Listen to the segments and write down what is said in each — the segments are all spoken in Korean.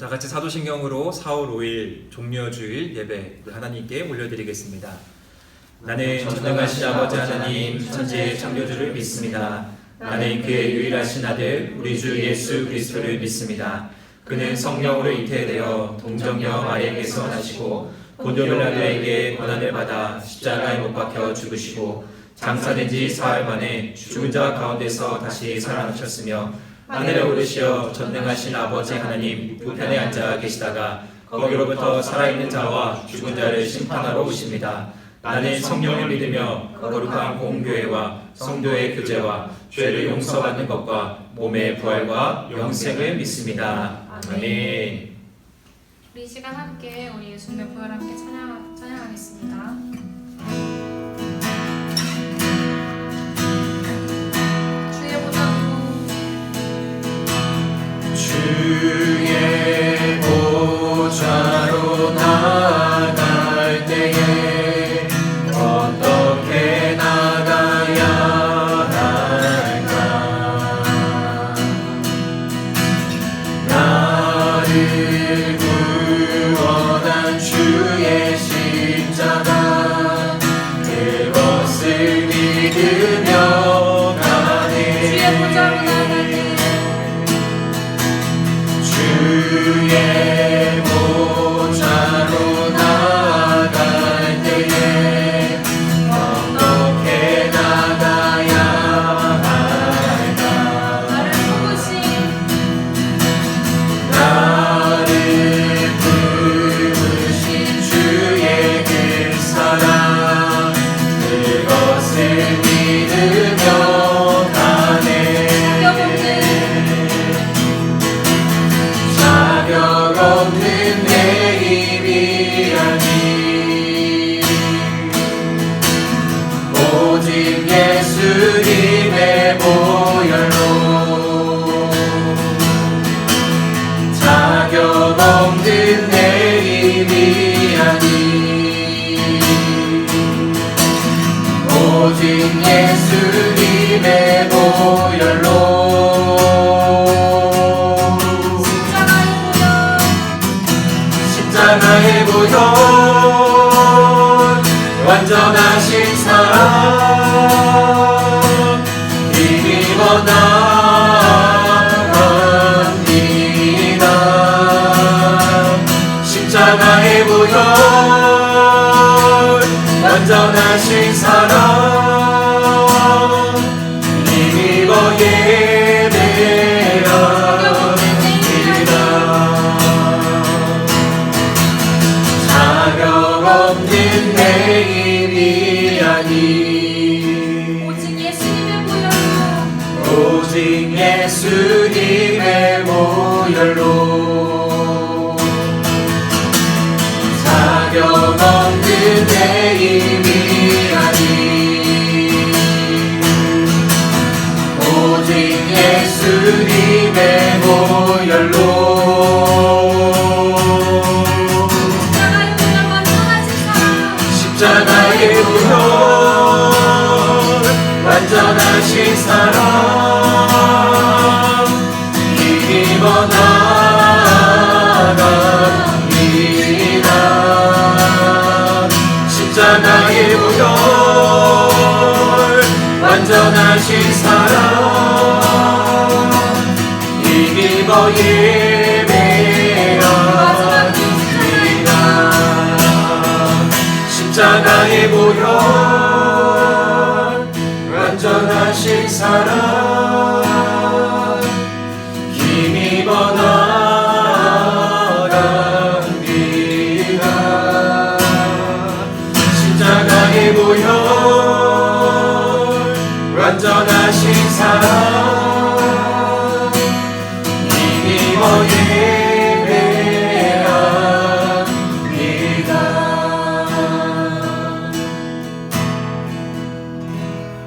다 같이 사도신경으로 4월 5일 종려주일 예배를 하나님께 올려드리겠습니다. 나는 전능하신 아버지 하나님 천지의 창조주를 믿습니다. 나는 그의 유일하신 아들 우리 주 예수 그리스도를 믿습니다. 그는 성령으로 잉태되어 동정녀 마리아에게서 나시고 본토 빌라도에게 고난을 받아 십자가에 못 박혀 죽으시고 장사된 지 사흘 만에 죽은 자 가운데서 다시 살아나셨으며 하늘에 오르시어 전능하신 아버지 하나님 우편에 앉아 계시다가 거기로부터 살아있는 자와 죽은 자를 심판하러 오십니다. 나는 성령을 믿으며 거룩한 공교회와 성도의 교제와 죄를 용서받는 것과 몸의 부활과 영생을 믿습니다. 아멘. 우리 이 시간 함께 우리 예수님의 부활 함께 찬양하겠습니다. 주의 보좌로 주의 보좌로 나아갈 때에 어떻게 나가야 할까? 나를 구원한 주의 십자가 그것을 믿으며 가네. 주의 보좌로 나아갈 주의 보좌로 나아갈 때에 어떻게 나가야 할까? 나를 부르신 주의 그 사랑 그것을 믿으며 가네. 자격 없는 내 입이 아닌 오직 예수님의 보혈로 자격 없는 내 입이 아닌 오직 예수님의 보혈로 십자가의 보혈 완전하신 사랑 힘입어 나갑니다. 십자가의 보혈 완전하신 사랑 힘입어 예배합니다. 자격 없는 내 입이 아닌 오직 예수님의 보혈로 오직 예수님의 보혈로 자격 없는 내 입이 아닌 오직 예수님의 보혈로 십자가의 보혈 완전하신 사랑 힘입어 나갑니다. 십자가의 보혈 완전하신 사랑 힘입어 예배합니다. 십자가의 보혈 완전하신 사랑 힘입어 나갑니다. 십자가의 보혈 완전하신 사랑 힘입어 예배합니다.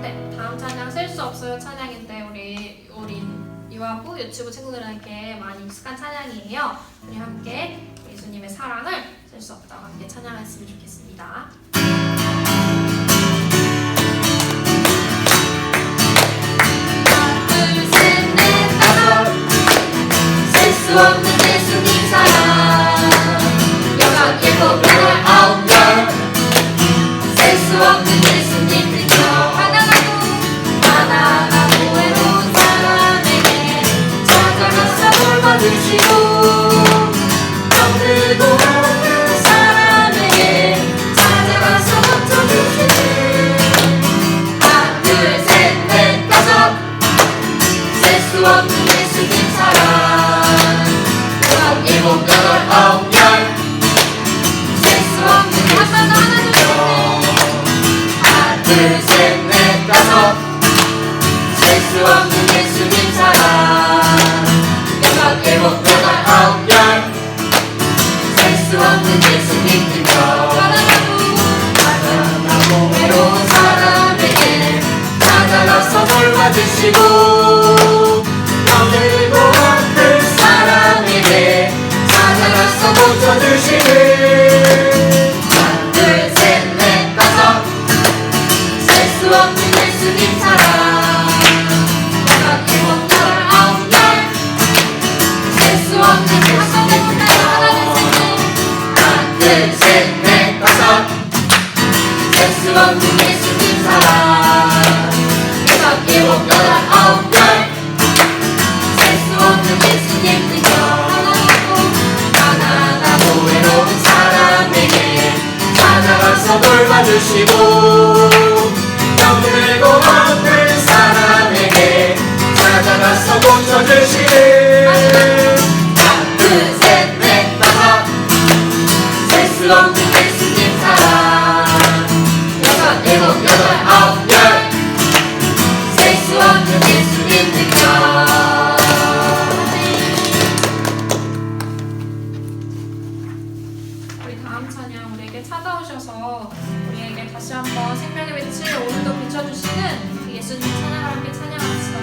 네, 다음 찬양 셀 수 없어요 찬양인데 우리 유아부 유치부 친구들에게 많이 익숙한 찬양이에요. 우리 함께 예수님의 사랑을 셀 수 없다고 함께 찬양했으면 좋겠습니다. 둘, 셋, 넷, 다섯 셀 수 없는 예수님 사랑 받으시고 병들고 아픈 사람에게 찾아가서 고쳐주시는 하나 둘 셋 넷 다섯 셀 수 없는 예수님 사랑 여섯 일곱 여덟 아홉 열 셀 수 없는 예수님 하나 둘 셋 넷 다섯 셀 수 없는 예수님 사랑 여섯 일곱 여덟 아홉 열 셀 수 없는 예수님 능력 가난하고 외로운 사람에게 찾아가서 돌봐주시고 병들고 아픈 사람에게 찾아가서 고쳐주시는 하나 둘 셋 넷 다섯 셀 수 없는 예수님 사랑 여섯 일곱 여덟 아홉 열 셀 수 없는 예수님 능력 우리 다음 찬양 우리에게 찾아오셔서 우리에게 다시 한번 생명의 빛을 오늘도 비춰주시는 그 예수님 찬양을 함께 찬양합시다.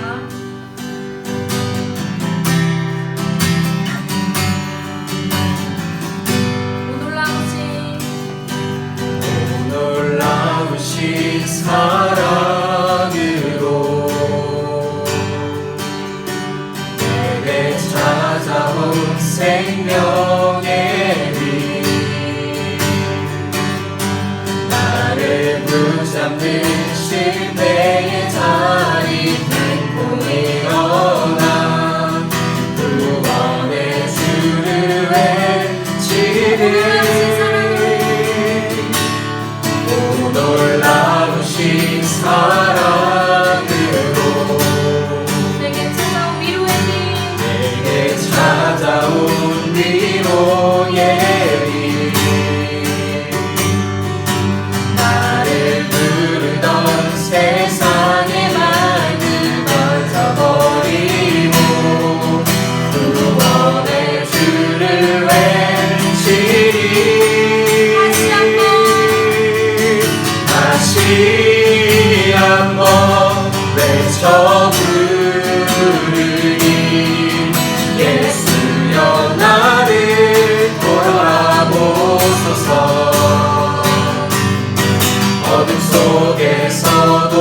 놀라우신 사랑으로 내게 찾아온 생명의 빛 나를 붙잡는 실패의 자리 밟고 일어나 구원의 주를 외치는 놀라우신 사랑으로 내게 찾아온 위로의 빛 내게 찾아온 위로의 빛 나를 부르던 세상의 말들 던져버리고 구원의 주를 외치리 다시 한번 외쳐 부르니 예수여 나를 돌아보소서 어둠 속에서도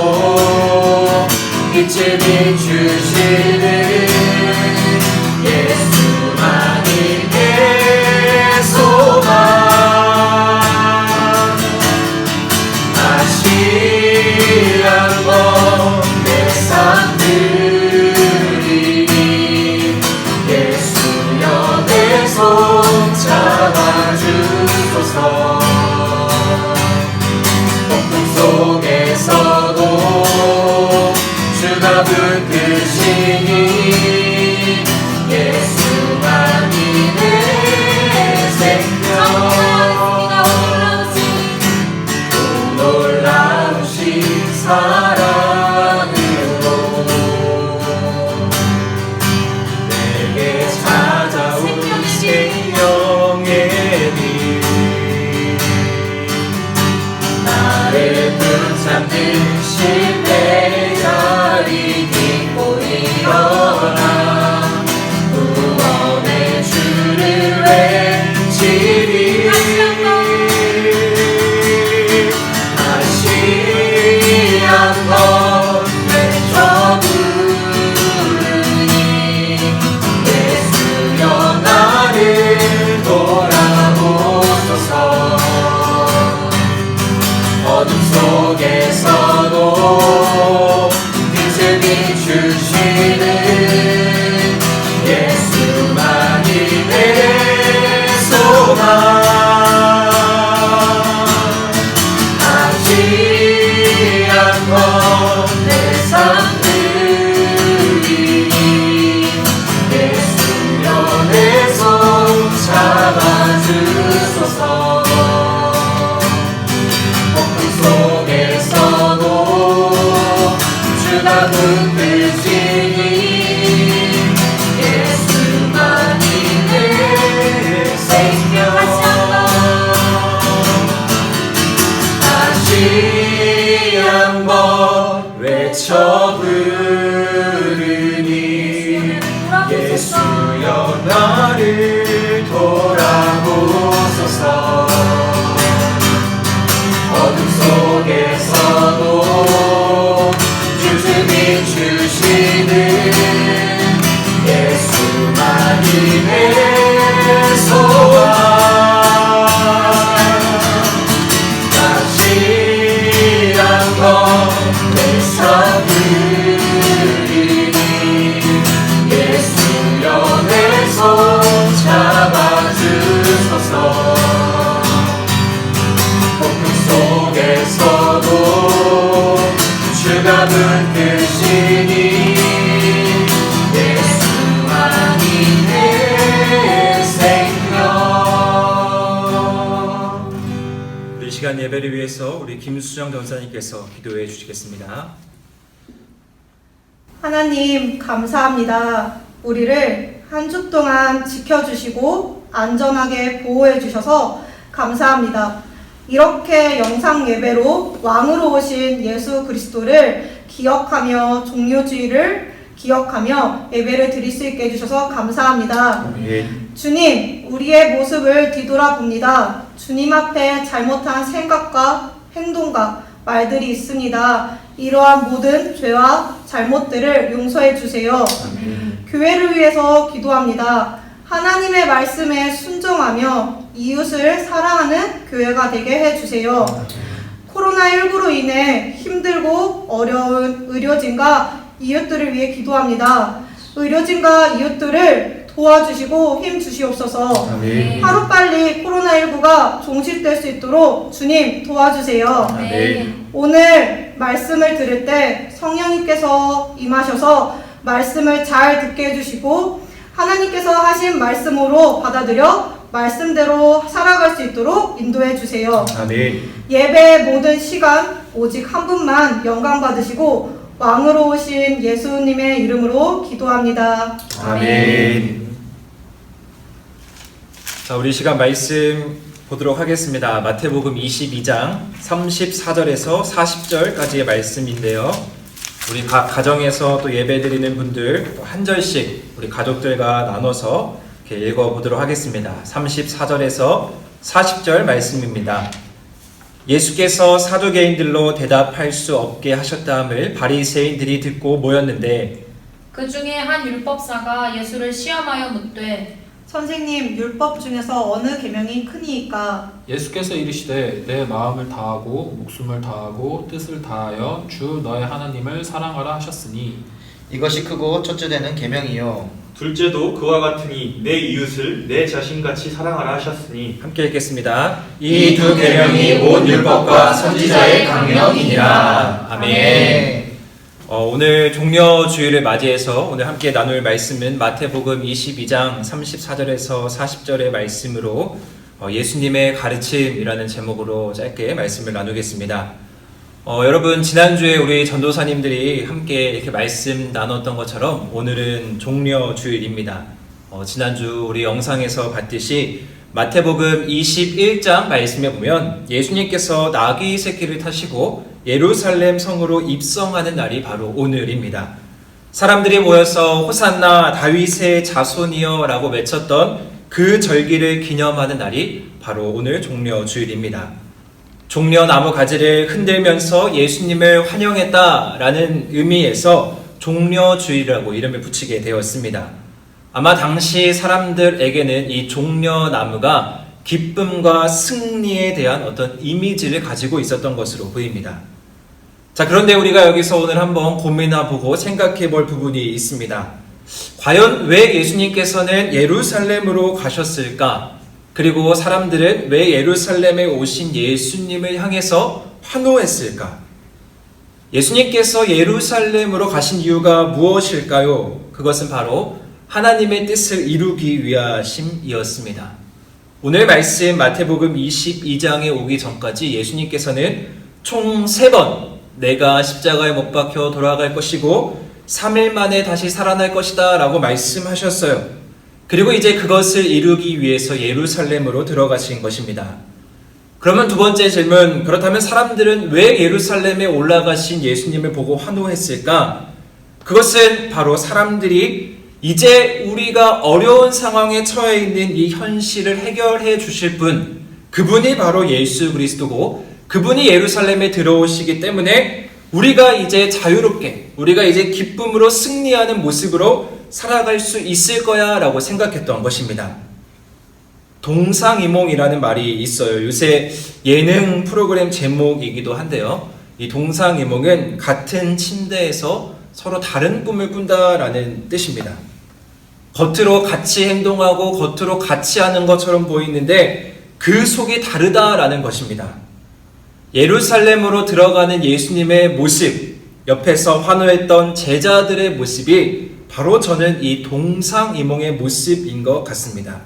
빛을 비추시는 예수만이 내 소망 다시 한번 내 삶 드리니 예수여 내 손 잡아주소서 폭풍 속에서도 주가 붙드시니 예수만이 내 생명 놀라우신 사랑으로 내게 찾아온 생명의 빛 나를 붙잡는 실패의 자리 딛고 일어나 구원의 주를 외치리 다시 한번 외쳐 부르니 예수여 나를 돌아보소서 어둠 속에서도 빛을 비추시는 예수만이 내 소망 다시 한번 내 삶 드리니 예수여 내 손 잡아주소서 폭풍 속에서도 주가 붙드시니 예수만이 내 생명 다시 한번 외쳐 부르니 붙드시니 예수만이 내 생명. 우리 시간 예배를 위해서 우리 김수정 전사님께서 기도해 주시겠습니다. 하나님 감사합니다. 우리를 한 주 동안 지켜주시고 안전하게 보호해 주셔서 감사합니다. 이렇게 영상 예배로 왕으로 오신 예수 그리스도를 기억하며 종료주의를 기억하며 예배를 드릴 수 있게 해주셔서 감사합니다. 주님, 우리의 모습을 뒤돌아봅니다. 주님 앞에 잘못한 생각과 행동과 말들이 있습니다. 이러한 모든 죄와 잘못들을 용서해 주세요. 교회를 위해서 기도합니다. 하나님의 말씀에 순종하며 이웃을 사랑하는 교회가 되게 해주세요. 코로나19로 인해 힘들고 어려운 의료진과 이웃들을 위해 기도합니다. 의료진과 이웃들을 도와주시고 힘 주시옵소서. 아멘. 하루빨리 코로나19가 종식될 수 있도록 주님 도와주세요. 아멘. 오늘 말씀을 들을 때 성령님께서 임하셔서 말씀을 잘 듣게 해주시고 하나님께서 하신 말씀으로 받아들여 말씀대로 살아갈 수 있도록 인도해 주세요. 아멘. 예배의 모든 시간 오직 한 분만 영광 받으시고 왕으로 오신 예수님의 이름으로 기도합니다. 아멘. 자, 우리 시간 말씀 보도록 하겠습니다. 마태복음 22장 34절에서 40절까지의 말씀인데요. 우리 가정에서 또 예배드리는 분들 한 절씩 우리 가족들과 나눠서 이렇게 읽어보도록 하겠습니다. 34절에서 40절 말씀입니다. 예수께서 사두개인들로 대답할 수 없게 하셨다함을 바리새인들이 듣고 모였는데 그 중에 한 율법사가 예수를 시험하여 묻되 선생님, 율법 중에서 어느 계명이 크니이까? 예수께서 이르시되 내 마음을 다하고 목숨을 다하고 뜻을 다하여 주 너의 하나님을 사랑하라 하셨으니 이것이 크고 첫째 되는 계명이요 둘째도 그와 같으니 내 이웃을 내 자신같이 사랑하라 하셨으니. 함께 읽겠습니다. 이 두 계명이 온 율법과 선지자의 강령이니라. 아멘. 오늘 종려주일을 맞이해서 오늘 함께 나눌 말씀은 마태복음 22장 34절에서 40절의 말씀으로 예수님의 가르침이라는 제목으로 짧게 말씀을 나누겠습니다. 여러분, 지난주에 우리 전도사님들이 함께 이렇게 말씀 나눴던 것처럼 오늘은 종려주일입니다. 지난주 우리 영상에서 봤듯이 마태복음 21장 말씀에 보면 예수님께서 나귀 새끼를 타시고 예루살렘 성으로 입성하는 날이 바로 오늘입니다. 사람들이 모여서 호산나 다윗의 자손이여 라고 외쳤던 그 절기를 기념하는 날이 바로 오늘 종려주일입니다. 종려나무 가지를 흔들면서 예수님을 환영했다라는 의미에서 종려주일이라고 이름을 붙이게 되었습니다. 아마 당시 사람들에게는 이 종려나무가 기쁨과 승리에 대한 어떤 이미지를 가지고 있었던 것으로 보입니다. 자, 그런데 우리가 여기서 오늘 한번 고민해보고 생각해볼 부분이 있습니다. 과연 왜 예수님께서는 예루살렘으로 가셨을까? 그리고 사람들은 왜 예루살렘에 오신 예수님을 향해서 환호했을까? 예수님께서 예루살렘으로 가신 이유가 무엇일까요? 그것은 바로 하나님의 뜻을 이루기 위하심이었습니다. 오늘 말씀 마태복음 22장에 오기 전까지 예수님께서는 총 3번 내가 십자가에 못 박혀 돌아갈 것이고 3일 만에 다시 살아날 것이다 라고 말씀하셨어요. 그리고 이제 그것을 이루기 위해서 예루살렘으로 들어가신 것입니다. 그러면 두 번째 질문, 그렇다면 사람들은 왜 예루살렘에 올라가신 예수님을 보고 환호했을까? 그것은 바로 사람들이 이제 우리가 어려운 상황에 처해 있는 이 현실을 해결해 주실 분, 그분이 바로 예수 그리스도고 그분이 예루살렘에 들어오시기 때문에 우리가 이제 자유롭게, 우리가 이제 기쁨으로 승리하는 모습으로 살아갈 수 있을 거야 라고 생각했던 것입니다. 동상이몽이라는 말이 있어요. 요새 예능 프로그램 제목이기도 한데요. 이 동상이몽은 같은 침대에서 서로 다른 꿈을 꾼다라는 뜻입니다. 겉으로 같이 행동하고 겉으로 같이 하는 것처럼 보이는데 그 속이 다르다라는 것입니다. 예루살렘으로 들어가는 예수님의 모습, 옆에서 환호했던 제자들의 모습이 바로 저는 이 동상이몽의 모습인 것 같습니다.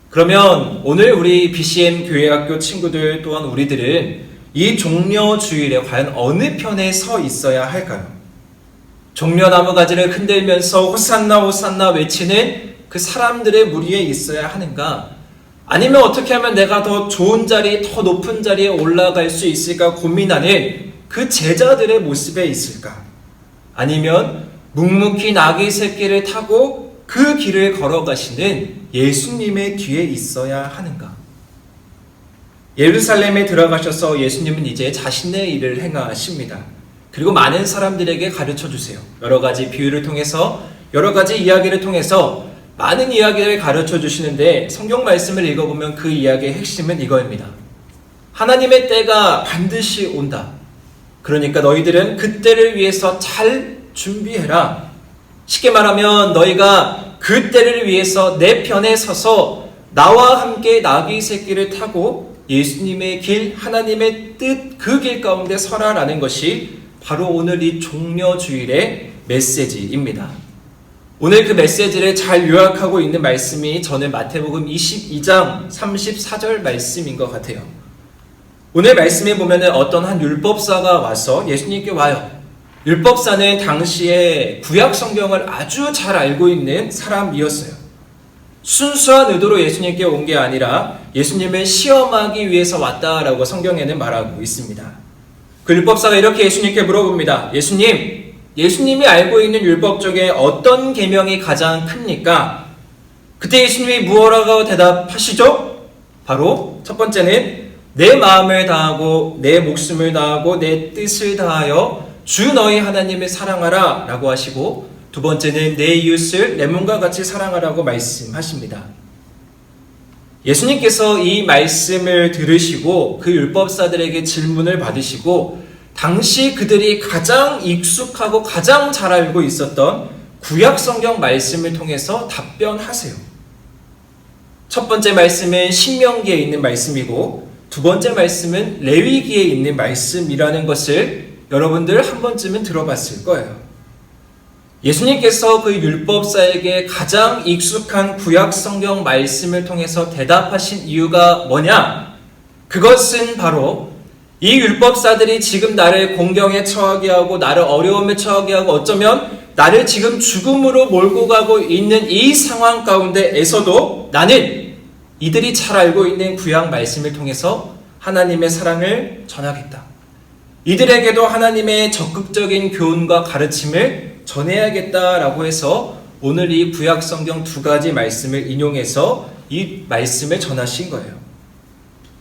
그러면 오늘 우리 BCM 교회학교 친구들 또한 우리들은 이 종려주일에 과연 어느 편에 서 있어야 할까요? 종려나무 가지를 흔들면서 호산나 호산나 외치는 그 사람들의 무리에 있어야 하는가? 아니면 어떻게 하면 내가 더 좋은 자리, 더 높은 자리에 올라갈 수 있을까 고민하는 그 제자들의 모습에 있을까? 아니면 묵묵히 나귀 새끼를 타고 그 길을 걸어가시는 예수님의 뒤에 있어야 하는가? 예루살렘에 들어가셔서 예수님은 이제 자신의 일을 행하십니다. 그리고 많은 사람들에게 가르쳐 주세요. 여러 가지 비유를 통해서, 여러 가지 이야기를 통해서 많은 이야기를 가르쳐 주시는데 성경 말씀을 읽어보면 그 이야기의 핵심은 이거입니다. 하나님의 때가 반드시 온다. 그러니까 너희들은 그 때를 위해서 잘 준비해라. 쉽게 말하면 너희가 그 때를 위해서 내 편에 서서 나와 함께 나귀 새끼를 타고 예수님의 길, 하나님의 뜻, 그 길 가운데 서라라는 것이 바로 오늘 이 종려주일의 메시지입니다. 오늘 그 메시지를 잘 요약하고 있는 말씀이 저는 마태복음 22장 34절 말씀인 것 같아요. 오늘 말씀에 보면은 어떤 한 율법사가 와서 예수님께 와요. 율법사는 당시에 구약 성경을 아주 잘 알고 있는 사람이었어요. 순수한 의도로 예수님께 온 게 아니라 예수님을 시험하기 위해서 왔다라고 성경에는 말하고 있습니다. 그 율법사가 이렇게 예수님께 물어봅니다. 예수님이 알고 있는 율법 중에 어떤 계명이 가장 큽니까? 그때 예수님이 무엇라고 대답하시죠? 바로 첫 번째는 내 마음을 다하고 내 목숨을 다하고 내 뜻을 다하여 주 너희 하나님을 사랑하라 라고 하시고, 두 번째는 내 이웃을 내 몸과 같이 사랑하라고 말씀하십니다. 예수님께서 이 말씀을 들으시고 그 율법사들에게 질문을 받으시고 당시 그들이 가장 익숙하고 가장 잘 알고 있었던 구약 성경 말씀을 통해서 답변하세요. 첫 번째 말씀은 신명기에 있는 말씀이고 두 번째 말씀은 레위기에 있는 말씀이라는 것을 여러분들 한 번쯤은 들어봤을 거예요. 예수님께서 그 율법사에게 가장 익숙한 구약 성경 말씀을 통해서 대답하신 이유가 뭐냐? 그것은 바로 이 율법사들이 지금 나를 공경에 처하게 하고 나를 어려움에 처하게 하고 어쩌면 나를 지금 죽음으로 몰고 가고 있는 이 상황 가운데에서도 나는 이들이 잘 알고 있는 구약 말씀을 통해서 하나님의 사랑을 전하겠다. 이들에게도 하나님의 적극적인 교훈과 가르침을 전해야겠다라고 해서 오늘 이 구약 성경 두 가지 말씀을 인용해서 이 말씀을 전하신 거예요.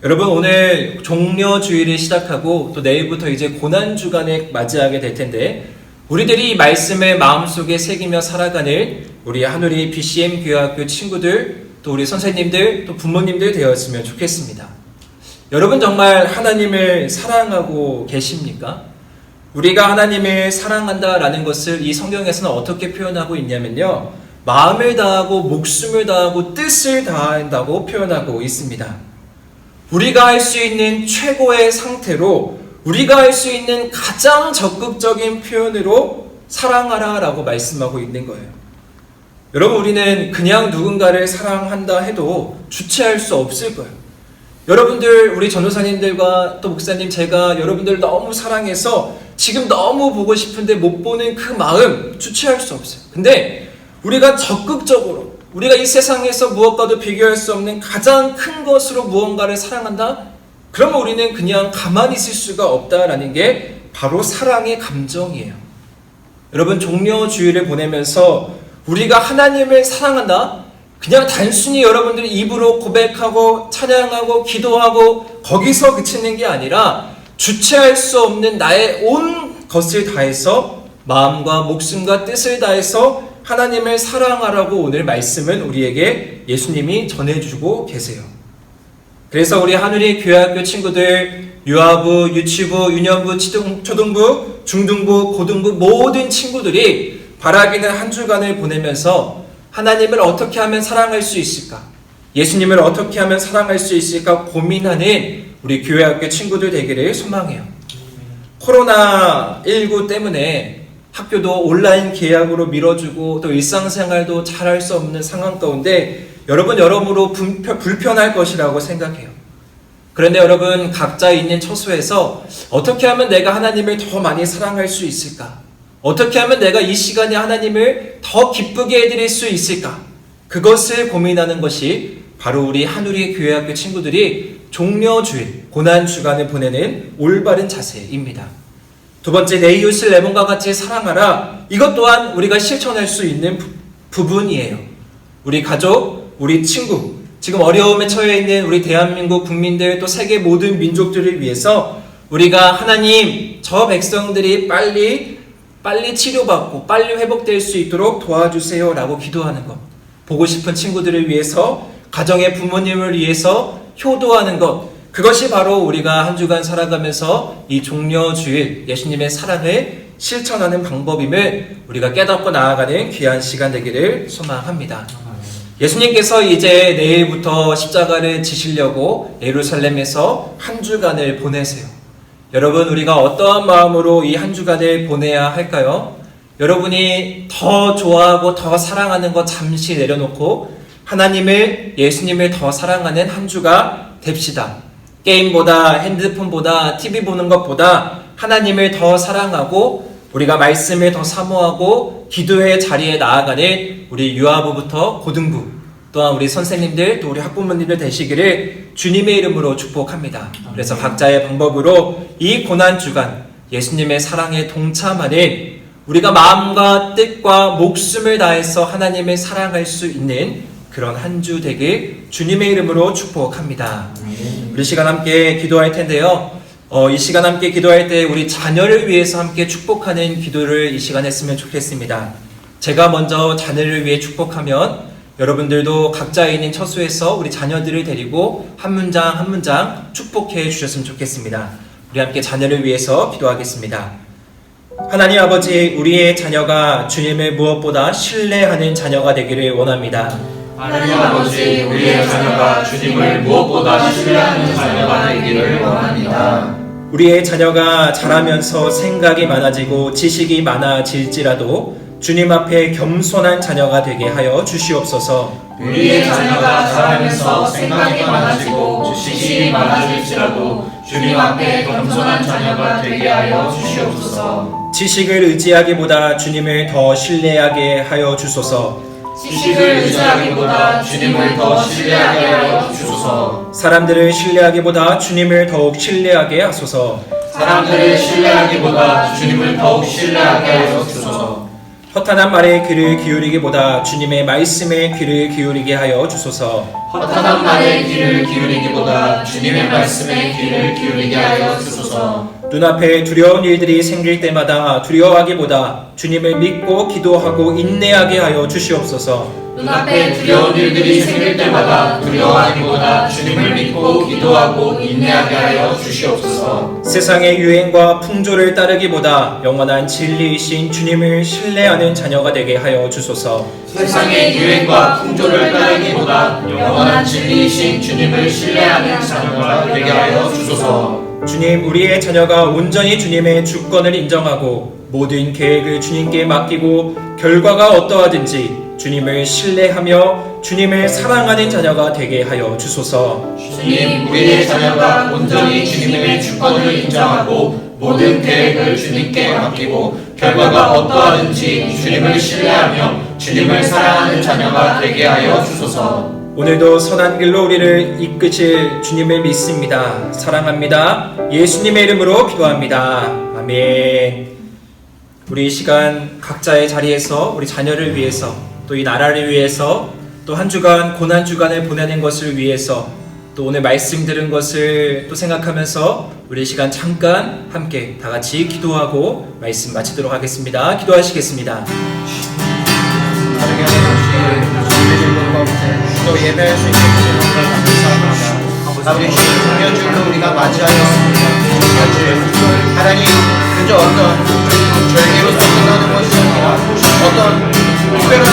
여러분, 오늘 종려주일을 시작하고 또 내일부터 이제 고난주간을 맞이하게 될 텐데 우리들이 이 말씀을 마음속에 새기며 살아가는 우리 한우리 BCM 교회학교 친구들, 또 우리 선생님들, 또 부모님들 되었으면 좋겠습니다. 여러분 정말 하나님을 사랑하고 계십니까? 우리가 하나님을 사랑한다라는 것을 이 성경에서는 어떻게 표현하고 있냐면요, 마음을 다하고 목숨을 다하고 뜻을 다한다고 표현하고 있습니다. 우리가 할 수 있는 최고의 상태로, 우리가 할 수 있는 가장 적극적인 표현으로 사랑하라 라고 말씀하고 있는 거예요. 여러분, 우리는 그냥 누군가를 사랑한다 해도 주체할 수 없을 거예요. 여러분들, 우리 전도사님들과 또 목사님, 제가 여러분들 너무 사랑해서 지금 너무 보고 싶은데 못 보는 그 마음 주체할 수 없어요. 근데 우리가 적극적으로, 우리가 이 세상에서 무엇과도 비교할 수 없는 가장 큰 것으로 무언가를 사랑한다? 그러면 우리는 그냥 가만히 있을 수가 없다라는 게 바로 사랑의 감정이에요. 여러분, 종려주일을 보내면서 우리가 하나님을 사랑한다? 그냥 단순히 여러분들이 입으로 고백하고 찬양하고 기도하고 거기서 그치는 게 아니라 주체할 수 없는 나의 온 것을 다해서 마음과 목숨과 뜻을 다해서 하나님을 사랑하라고 오늘 말씀은 우리에게 예수님이 전해주고 계세요. 그래서 우리 한우리 교회학교 친구들, 유아부, 유치부, 유년부, 초등부, 중등부, 고등부 모든 친구들이 바라기는 한 주간을 보내면서 하나님을 어떻게 하면 사랑할 수 있을까? 예수님을 어떻게 하면 사랑할 수 있을까 고민하는 우리 교회학교 친구들 되기를 소망해요. 코로나19 때문에 학교도 온라인 계약으로 미뤄지고 또 일상생활도 잘할 수 없는 상황 가운데 여러분 여러모로 불편할 것이라고 생각해요. 그런데 여러분 각자 있는 처소에서 어떻게 하면 내가 하나님을 더 많이 사랑할 수 있을까? 어떻게 하면 내가 이 시간에 하나님을 더 기쁘게 해드릴 수 있을까? 그것을 고민하는 것이 바로 우리 한우리 교회학교 친구들이 종려주일, 고난주간을 보내는 올바른 자세입니다. 두 번째, 내 이웃을 내 몸과 같이 사랑하라. 이것 또한 우리가 실천할 수 있는 부분이에요. 우리 가족, 우리 친구, 지금 어려움에 처해 있는 우리 대한민국 국민들 또 세계 모든 민족들을 위해서 우리가 하나님 저 백성들이 빨리 치료받고 빨리 회복될 수 있도록 도와주세요 라고 기도하는 것, 보고 싶은 친구들을 위해서, 가정의 부모님을 위해서 효도하는 것, 그것이 바로 우리가 한 주간 살아가면서 이 종려주일 예수님의 사랑을 실천하는 방법임을 우리가 깨닫고 나아가는 귀한 시간 되기를 소망합니다. 예수님께서 이제 내일부터 십자가를 지시려고 예루살렘에서 한 주간을 보내세요. 여러분, 우리가 어떠한 마음으로 이 한 주간을 보내야 할까요? 여러분이 더 좋아하고 더 사랑하는 것 잠시 내려놓고 하나님을, 예수님을 더 사랑하는 한 주가 됩시다. 게임보다, 핸드폰보다, TV 보는 것보다 하나님을 더 사랑하고 우리가 말씀을 더 사모하고 기도의 자리에 나아가는 우리 유아부부터 고등부, 또한 우리 선생님들, 또 우리 학부모님들 되시기를 주님의 이름으로 축복합니다. 그래서 각자의 방법으로 이 고난주간 예수님의 사랑에 동참하는, 우리가 마음과 뜻과 목숨을 다해서 하나님을 사랑할 수 있는 그런 한 주 되길 주님의 이름으로 축복합니다. 우리 시간 함께 기도할 텐데요. 이 시간 함께 기도할 때 우리 자녀를 위해서 함께 축복하는 기도를 이 시간 했으면 좋겠습니다. 제가 먼저 자녀를 위해 축복하면 여러분들도 각자 있는 처소에서 우리 자녀들을 데리고 한 문장 한 문장 축복해 주셨으면 좋겠습니다. 우리 함께 자녀를 위해서 기도하겠습니다. 하나님 아버지, 우리의 자녀가 주님을 무엇보다 신뢰하는 자녀가 되기를 원합니다. 하나님 아버지, 우리의 자녀가 주님을 무엇보다 신뢰하는 자녀가 되기를 원합니다. 우리의 자녀가 자라면서 생각이 많아지고 지식이 많아질지라도 주님 앞에 겸손한 자녀가 되게 하여 주시옵소서. 우리의 자녀가 자라면서 생각이 많아지고 지식이 많아질지라도 주님 앞에 겸손한 자녀가 되게 하여 주시옵소서. 지식을 의지하기보다 주님을 더 신뢰하게 하여 주소서. 지식을 의지하기보다 주님을 더 신뢰하게 하여 주소서. 사람들을 신뢰하기보다 주님을 더욱 신뢰하게 하소서. 사람들을 신뢰하기보다 주님을 더욱 신뢰하게 하여 주소서. 허탄한 말에 귀를 기울이기보다 주님의 말씀에 귀를 기울이게 하여 주소서. 허탄한 말에 귀를 기울이기보다 주님의 말씀에 귀를 기울이게 하여 주소서. 눈앞에 두려운 일들이 생길 때마다 두려워하기보다 주님을 믿고 기도하고 인내하게 하여 주시옵소서. 눈앞에 두려운 일들이 생길 때마다 두려워하기보다 주님을 믿고 기도하고 인내하게 하여 주시옵소서. 세상의 유행과 풍조를 따르기보다 영원한 진리이신 주님을 신뢰하는 자녀가 되게 하여 주소서. 세상의 유행과 풍조를 따르기보다 영원한 진리이신 주님을 신뢰하는 자녀가 되게 하여 주소서. 주님, 우리의 자녀가 온전히 주님의 주권을 인정하고 모든 계획을 주님께 맡기고 결과가 어떠하든지 주님을 신뢰하며 주님을 사랑하는 자녀가 되게 하여 주소서. 주님, 우리의 자녀가 온전히 주님의 주권을 인정하고 모든 계획을 주님께 맡기고 결과가 어떠하든지 주님을 신뢰하며 주님을 사랑하는 자녀가 되게 하여 주소서. 오늘도 선한 길로 우리를 이끄실 주님을 믿습니다. 사랑합니다. 예수님의 이름으로 기도합니다. 아멘. 우리 이 시간 각자의 자리에서 우리 자녀를 위해서, 또 이 나라를 위해서, 또 한 주간 고난주간을 보내는 것을 위해서, 또 오늘 말씀 들은 것을 또 생각하면서 우리 이 시간 잠깐 함께 다 같이 기도하고 말씀 마치도록 하겠습니다. 기도하시겠습니다. 또 예배할 수 있는 것을 감사합니다. 아버지, 주님 종려주일로 우리가 맞이하였습니다. 하나님, 그저 어떤 절기로서 끝나는 것이 아니라 어떤 특별한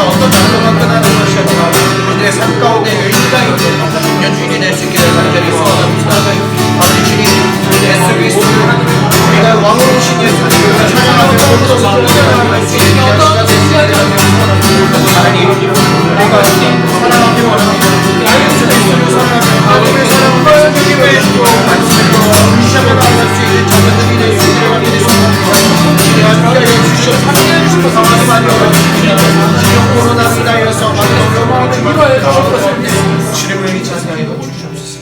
어떤 날로만 끝나는 것이 아니라 우리들의 삶 가운데 일시가 있는 종려주일이 될 수 있기를 간절히 소원합니다. 아버지 주님, 우리들의 예수 그리스도 우리가 왕으로 오신 예수를 찬양하며 모두 하나님 우리가 사랑하기 원합니다. 예수 그리스도를 사랑하며 하나님을 사랑하며 주님의 말씀으로 시험에 나갈 수 있는 자녀들이 될 수 있도록 하게 되소서. 우리가 함께하여 주시옵소서. 상황이 많이 어렵습니다. 지금 코로나로 인하여서 많은 어려움을 주님을 찬양하여 주시옵소서.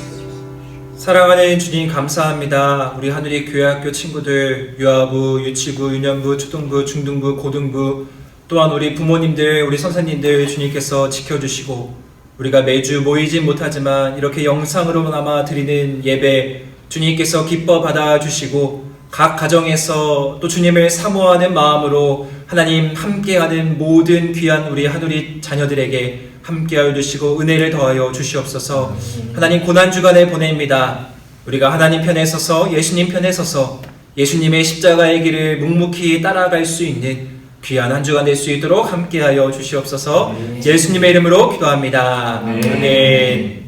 사랑하는 주님 감사합니다. 우리 하늘이 교회학교 친구들, 유아부, 유치부, 유년부, 초등부, 중등부, 고등부, 또한 우리 부모님들, 우리 선생님들 주님께서 지켜주시고 우리가 매주 모이진 못하지만 이렇게 영상으로나마 드리는 예배 주님께서 기뻐 받아주시고 각 가정에서 또 주님을 사모하는 마음으로 하나님 함께하는 모든 귀한 우리 하늘이 자녀들에게 함께하여 주시고 은혜를 더하여 주시옵소서. 하나님 고난주간을 보냅니다. 우리가 하나님 편에 서서 예수님 편에 서서 예수님의 십자가의 길을 묵묵히 따라갈 수 있는 귀한 한 주간 될 수 있도록 함께하여 주시옵소서. 예수님의 이름으로 기도합니다. 아멘.